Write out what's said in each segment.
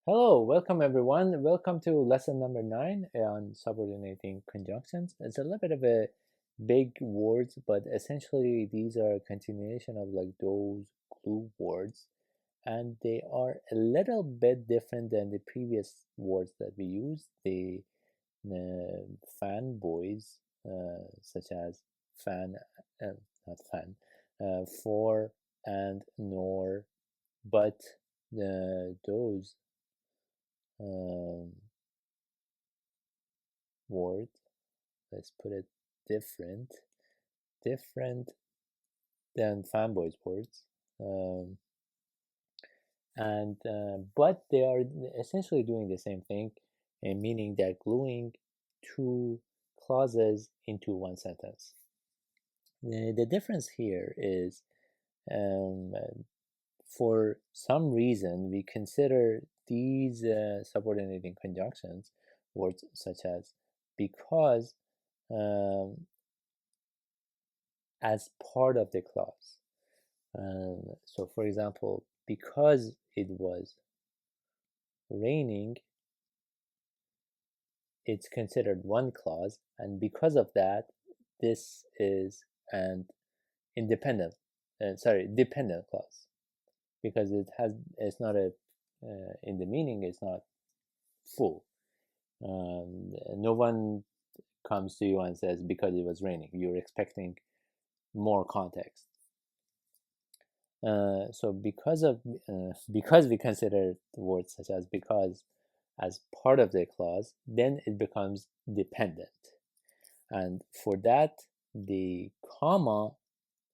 Hello, welcome everyone. Welcome to lesson number 9 on subordinating conjunctions. It's a little bit of a big words, but essentially these are a continuation of like those glue words, and they are a little bit different than the previous words that we used. The fanboys, such as fan, not fan, for and nor, but those um, word, let's put it different than fanboys words, um, and but they are essentially doing the same thing, and meaning they're gluing two clauses into one sentence. The difference here is, um, for some reason we consider these subordinating conjunctions words such as because um, as part of the clause. So for example, because it was raining, it's considered one clause, and because of that, this is an independent, dependent clause, because it's not a, in the meaning, it's not full. No one comes to you and says because it was raining. You're expecting more context. So because we consider words such as because as part of the clause, then it becomes dependent, and for that the comma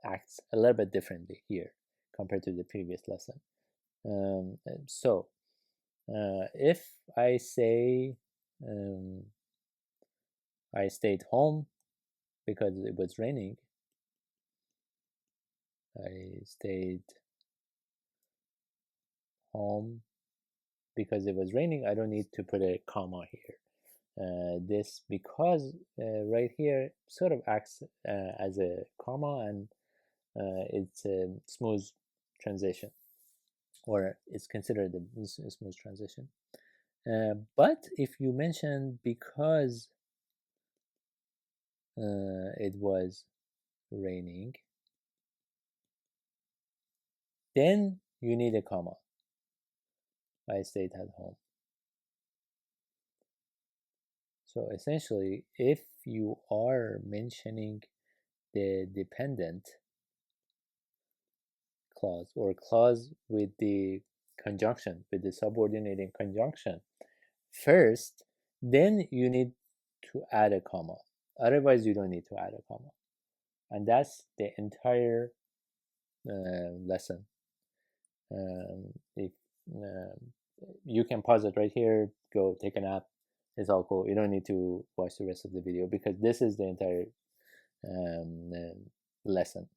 acts a little bit differently here compared to the previous lesson. So if I say I stayed home because it was raining, I stayed home because it was raining, I don't need to put a comma here. This because right here sort of acts as a comma, and it's a smooth transition, or it's considered a smooth transition. But if you mention because it was raining, then you need a comma. I stayed at home. So essentially, if you are mentioning the dependent clause, or clause with the conjunction, with the subordinating conjunction first, then you need to add a comma. Otherwise, you don't need to add a comma. And that's the entire lesson. If you can pause it right here, go take a nap. It's all cool. You don't need to watch the rest of the video because this is the entire lesson.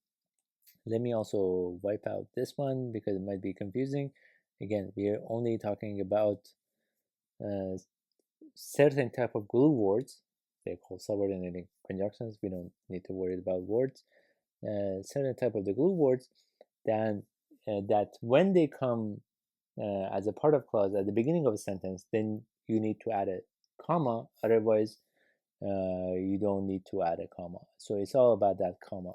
Let me also wipe out this one because it might be confusing. Again, we are only talking about certain type of glue words. They're called subordinating conjunctions. We don't need to worry about words. Certain type of the glue words, then that when they come as a part of clause at the beginning of a sentence, then you need to add a comma. Otherwise, you don't need to add a comma. So it's all about that comma.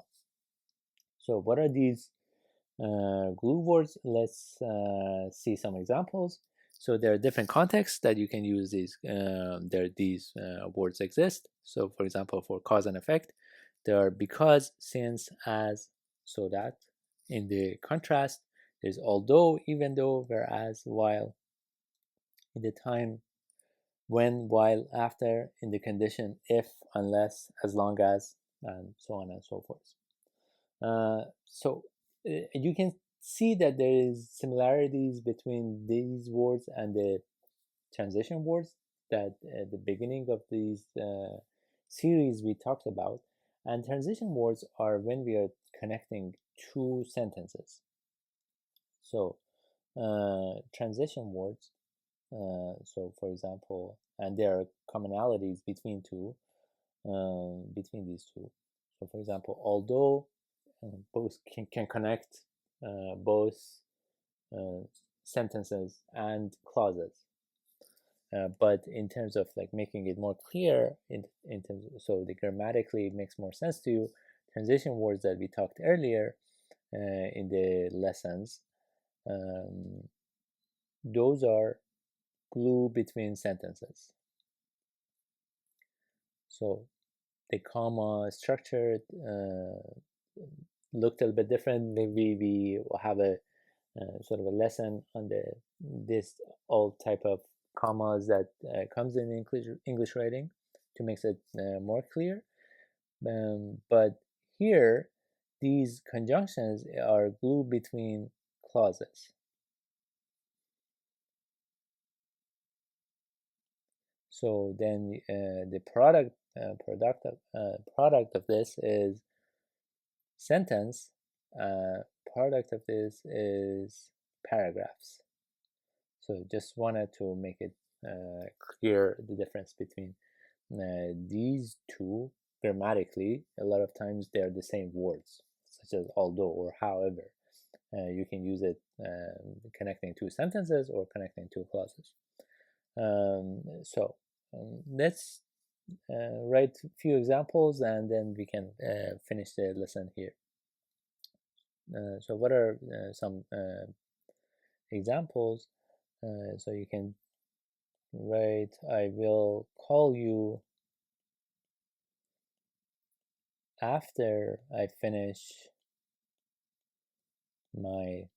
So what are these glue words? Let's see some examples. So there are different contexts that you can use these. These words exist. So for example, for cause and effect, there are because, since, as, so that. In the contrast, there's although, even though, whereas, while. In the time, when, while, after. In the condition, if, unless, as long as, and so on and so forth. So you can see that there is similarities between these words and the transition words that at the beginning of these series we talked about. And transition words are when we are connecting two sentences. So transition words, so for example, and there are commonalities between between these two. So for example, although both can connect both sentences and clauses. But in terms of like making it more clear, in terms so the grammatically makes more sense to you, transition words that we talked earlier in the lessons, those are glue between sentences. So the comma structure looked a little bit different. Maybe we have a sort of a lesson on this all type of commas that comes in English writing to make it more clear. But here, these conjunctions are glue between clauses. So then the product of this is sentence. Product of this is paragraphs. So just wanted to make it clear the difference between these two. Grammatically, a lot of times they're the same words, such as although or however. You can use it connecting two sentences or connecting two clauses. Let's write a few examples and then we can finish the lesson here. So what are some examples? So you can write, I will call you after I finish my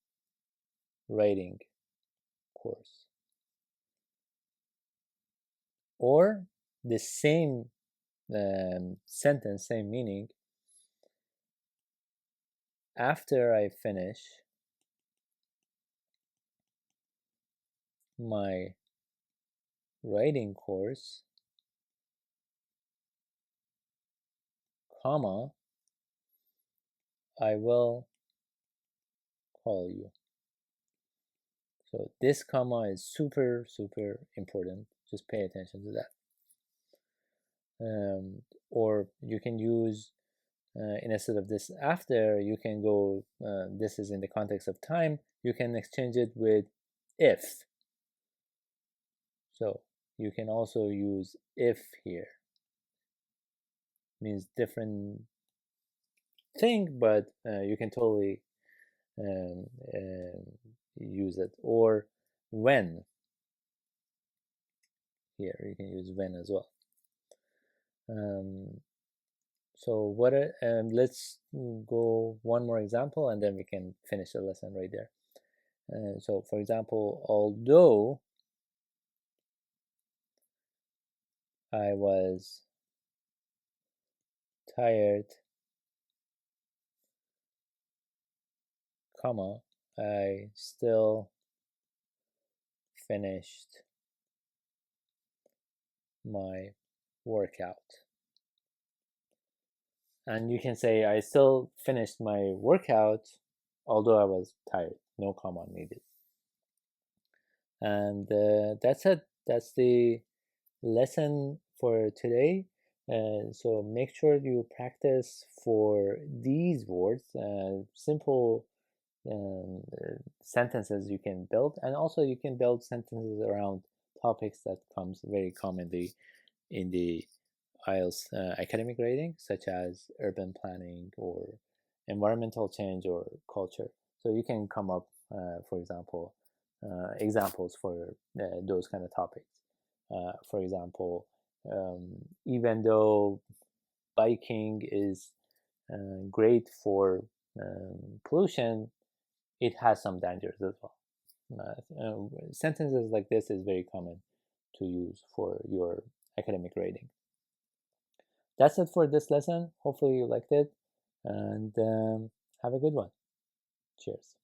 writing course. Or the same sentence, same meaning, after I finish my writing course, comma, I will call you. So this comma is super, super important. Just pay attention to that. Or you can use, instead of this after, you can go, this is in the context of time, you can exchange it with if. So you can also use if here. Means different thing, but you can totally use it. Or when here, you can use when as well. So what let's go one more example and then we can finish the lesson right there. So for example, although I was tired, comma, I still finished my workout. And you can say I still finished my workout although I was tired. No comma needed. And that's it. That's the lesson for today. So make sure you practice for these words, simple sentences you can build, and also you can build sentences around topics that comes very commonly in the IELTS academic grading, such as urban planning or environmental change or culture. So you can come up, for example, examples for those kind of topics. For example, even though biking is great for pollution, it has some dangers as well. Sentences like this is very common to use for your academic grading. That's it for this lesson. Hopefully you liked it, and have a good one. Cheers.